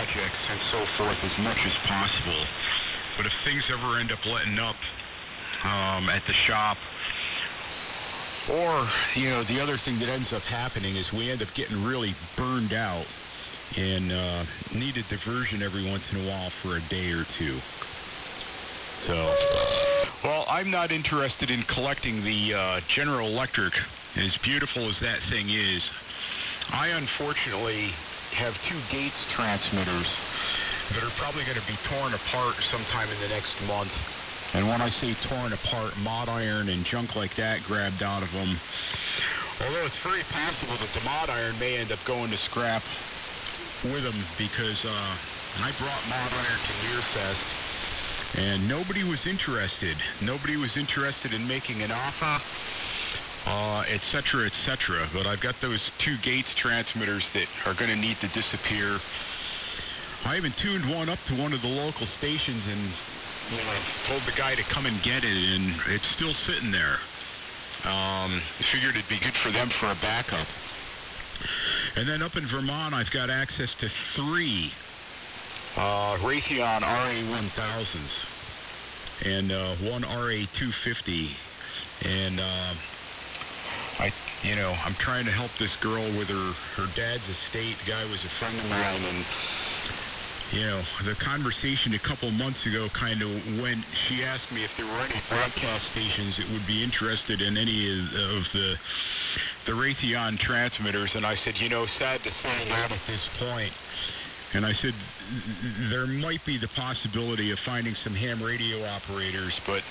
projects and so forth as much as possible. But if things ever end up letting up at the shop, or, the other thing that ends up happening is we end up getting really burned out and need a diversion every once in a while for a day or two. So, well, I'm not interested in collecting the General Electric, as beautiful as that thing is. I unfortunately have 2 Gates transmitters that are probably going to be torn apart sometime in the next month. And when I say torn apart, mod iron and junk like that grabbed out of them. Although it's very possible that the mod iron may end up going to scrap with them, because I brought mod iron to Learfest, and nobody was interested. Nobody was interested in making an offer, et cetera, but I've got those 2 Gates transmitters that are going to need to disappear. I even tuned one up to one of the local stations and told the guy to come and get it, and it's still sitting there. Figured it'd be good for them for a backup. And then up in Vermont, I've got access to 3 Raytheon RA1000s and 1 RA250, and I'm trying to help this girl with her dad's estate. The guy was a friend of mine, and the conversation a couple months ago kind of went. She asked me if there were any broadcast stations that would be interested in any of the Raytheon transmitters, and I said, sad to say not at this point. And I said, there might be the possibility of finding some ham radio operators, but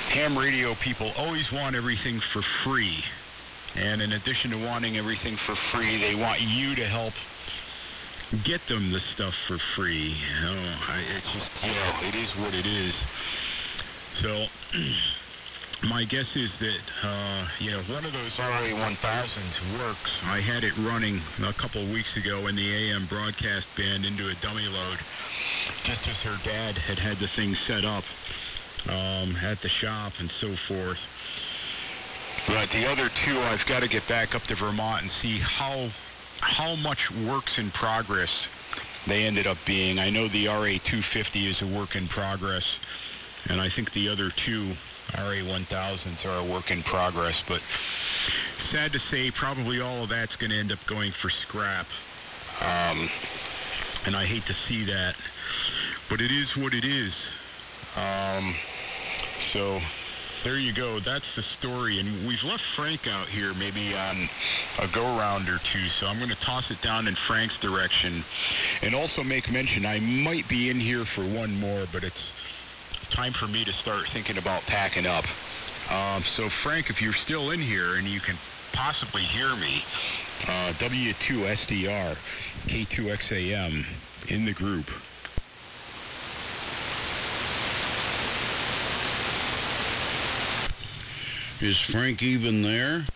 ham radio people always want everything for free. And in addition to wanting everything for free, they want you to help get them the stuff for free. It's just, it is what it is. So, my guess is that, one of those RA1000s works. I had it running a couple of weeks ago in the AM broadcast band into a dummy load, just as her dad had the thing set up at the shop and so forth. But the other 2, I've got to get back up to Vermont and see how much works in progress they ended up being. I know the RA250 is a work in progress, and I think the other 2 RA1000s are a work in progress, but sad to say, probably all of that's going to end up going for scrap, and I hate to see that, but it is what it is. So there you go. That's the story, and we've left Frank out here maybe on a go-round or 2, so I'm going to toss it down in Frank's direction, and also make mention I might be in here for one more, but it's time for me to start thinking about packing up. So Frank, if you're still in here and you can possibly hear me, W2SDR, K2XAM in the group. Is Frank even there?